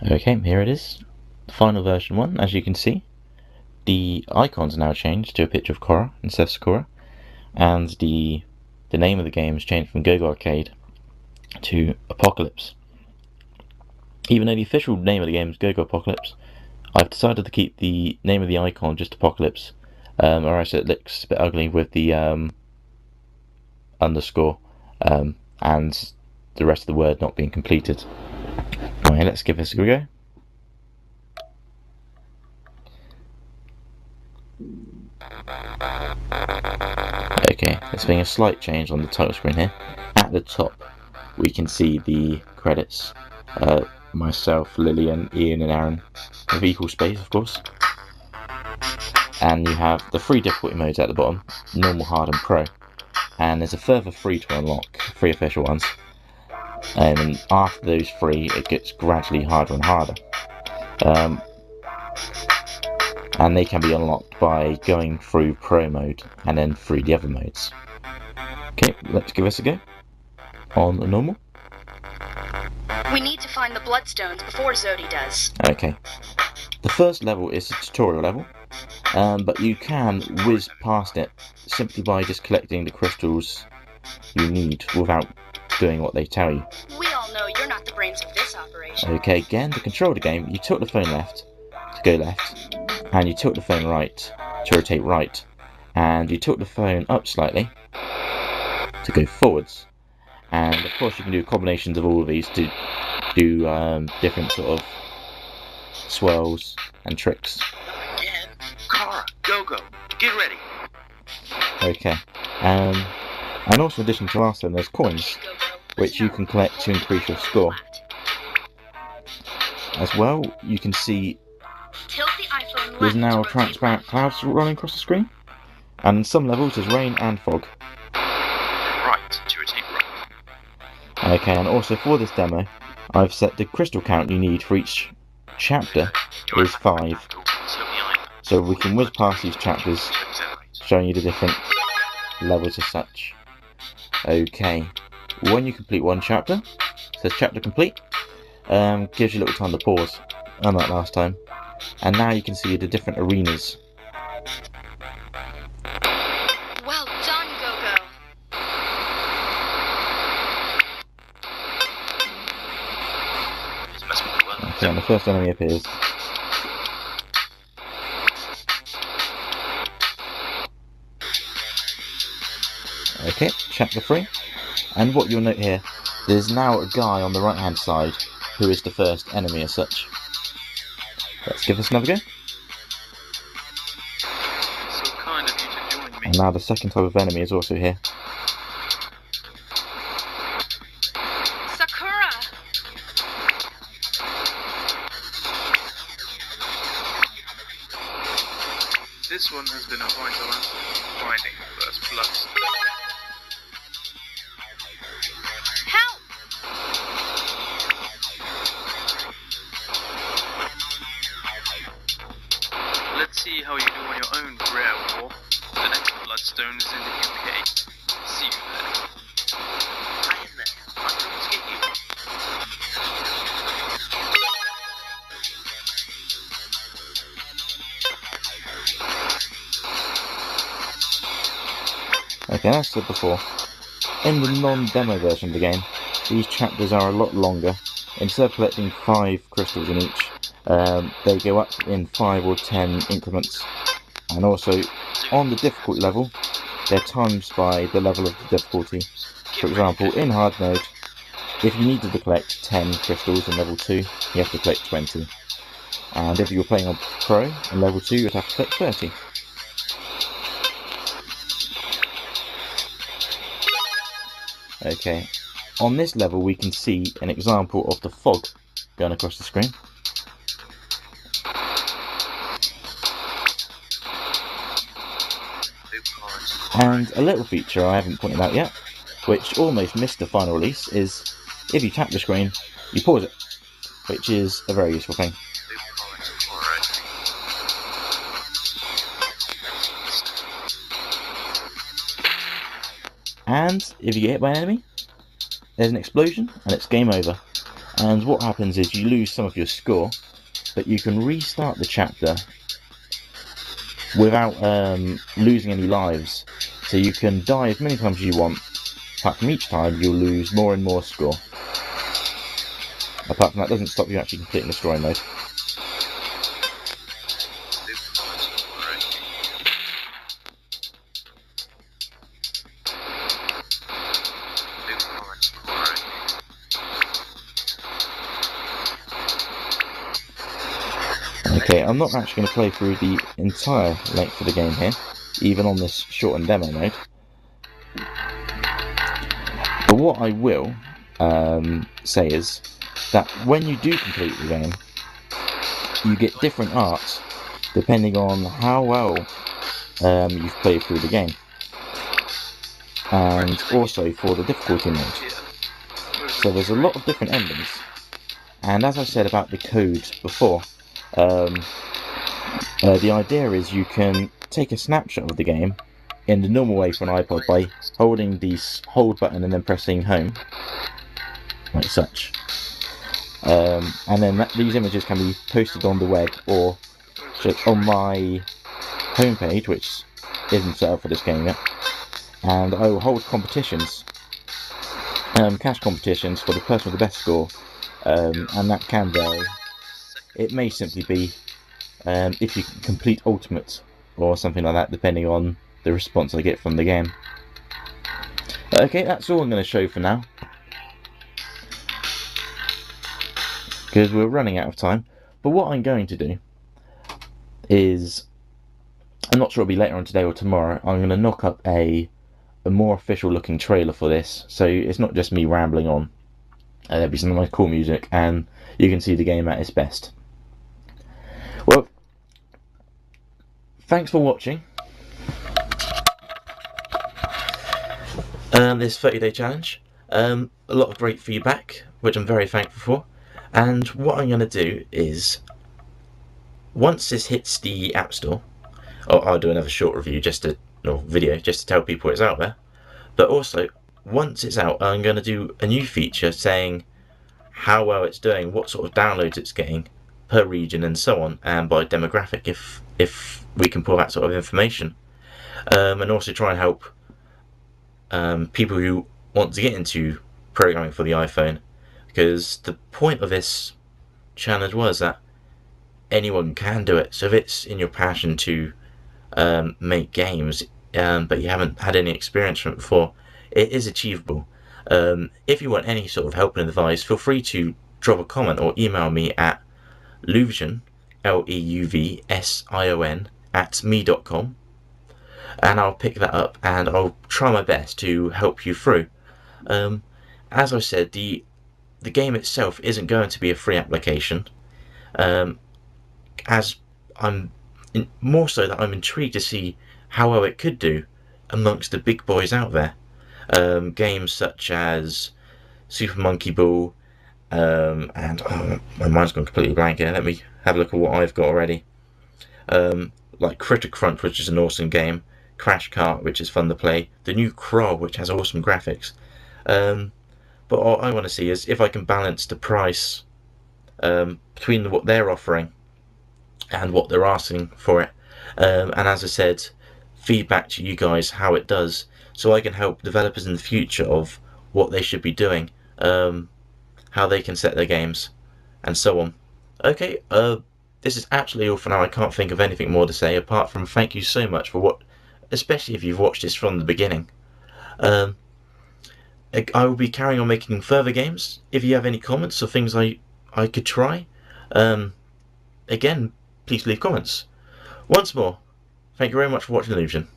Okay, here it is. Final version 1, as you can see. The icon's now changed to a picture of Korra instead of Sakura, and the name of the game has changed from GoGo Arcade to Apocalypse. Even though the official name of the game is GoGo Apocalypse, I've decided to keep the name of the icon just Apocalypse, or else it looks a bit ugly with the underscore and the rest of the word not being completed. Right, let's give this a go. Okay, there's been a slight change on the title screen here. At the top, we can see the credits. Myself, Lillian, Ian and Aaron, with equal space, of course. And you have the 3 difficulty modes at the bottom, normal, hard and pro. And there's a further 3 to unlock, 3 official ones. And after those 3, it gets gradually harder and harder. And they can be unlocked by going through pro mode and then through the other modes. Okay, let's give this a go on the normal. We need to find the bloodstones before Zodi does. Okay, the first level is a tutorial level, but you can whiz past it simply by just collecting the crystals you need without doing what they tell you. We all know you're not the brains of this operation. Okay, again, to control the game, you tilt the phone left to go left, and you tilt the phone right to rotate right, and you tilt the phone up slightly to go forwards. And of course you can do combinations of all of these to do different sort of swirls and tricks. Again? Korra, go, get ready. Okay, and also in addition to last time, there's coins which you can collect to increase your score. As well, you can see there's now transparent clouds running across the screen, and in some levels there's rain and fog. Right, to rotate right. Okay, and also for this demo, I've set the crystal count you need for each chapter is 5. So we can whiz past these chapters, showing you the different levels as such. Okay, when you complete one chapter, it says chapter complete, gives you a little time to pause, unlike last time. And now you can see the different arenas. Well done, Gogo. Okay, and the first enemy appears. Okay, chapter 3. And what you'll note here, there's now a guy on the right hand side who is the first enemy as such. Let's give this another go. So kind of you to join me. And now the second type of enemy is also here. Sakura! This one has been a vital aspect of finding the first blood. Help! Let's see how you do on your own, Rare War. The next bloodstone is in the UK. See you there. Hang in there. I'm going to get you. Okay, as I said before, in the non-demo version of the game, these chapters are a lot longer. Instead of collecting 5 crystals in each, they go up in 5 or 10 increments. And also, on the difficulty level, they're times by the level of the difficulty. For example, in hard mode, if you needed to collect 10 crystals in level 2, you have to collect 20. And if you were playing on Pro, in level 2, you'd have to collect 30. Okay, on this level we can see an example of the fog going across the screen. And a little feature I haven't pointed out yet, which almost missed the final release, is if you tap the screen, you pause it, which is a very useful thing. And if you get hit by an enemy, there's an explosion and it's game over. And what happens is you lose some of your score, but you can restart the chapter without losing any lives. So you can die as many times as you want, apart from each time you'll lose more and more score. Apart from that, doesn't stop you actually completing the story mode. Okay, I'm not actually going to play through the entire length of the game here, even on this shortened demo mode. But what I will say is that when you do complete the game, you get different arts depending on how well you've played through the game, and also for the difficulty mode. So there's a lot of different endings, and as I said about the code before, the idea is you can take a snapshot of the game in the normal way for an iPod by holding the hold button and then pressing home, like such. And then these images can be posted on the web or on my homepage, which isn't set up for this game yet. And I will hold competitions, cash competitions for the person with the best score, and that can vary. It may simply be if you can complete Ultimate or something like that, depending on the response I get from the game. Okay, that's all I'm going to show for now, because we're running out of time. But what I'm going to do is, I'm not sure it'll be later on today or tomorrow, I'm going to knock up a more official looking trailer for this, so it's not just me rambling on. There'll be some nice cool music, and you can see the game at its best. Well, thanks for watching this 30-day challenge. A lot of great feedback, which I'm very thankful for. And what I'm going to do is, once this hits the App Store, I'll do another short review, video, just to tell people it's out there. But also, once it's out, I'm going to do a new feature saying how well it's doing, what sort of downloads it's getting per region, and so on, and by demographic, if we can pull that sort of information, and also try and help people who want to get into programming for the iPhone, because the point of this challenge was that anyone can do it. So if it's in your passion to make games, but you haven't had any experience from it before, it is achievable. If you want any sort of help and advice, feel free to drop a comment or email me at Leuvsion, Leuvsion, @me.com, and I'll pick that up and I'll try my best to help you through. As I said, the game itself isn't going to be a free application, as more so that I'm intrigued to see how well it could do amongst the big boys out there. Games such as Super Monkey Ball, and my mind's gone completely blank here. Let me have a look at what I've got already. Like Critter Crunch, which is an awesome game, Crash Kart, which is fun to play, the new Crawl, which has awesome graphics. But all I want to see is if I can balance the price between what they're offering and what they're asking for it. And as I said, feedback to you guys how it does, so I can help developers in the future of what they should be doing, how they can set their games, and so on. Okay, this is actually all for now. I can't think of anything more to say apart from thank you so much for especially if you've watched this from the beginning. I will be carrying on making further games. If you have any comments or things I could try, again, please leave comments. Once more, thank you very much for watching Leuvsion.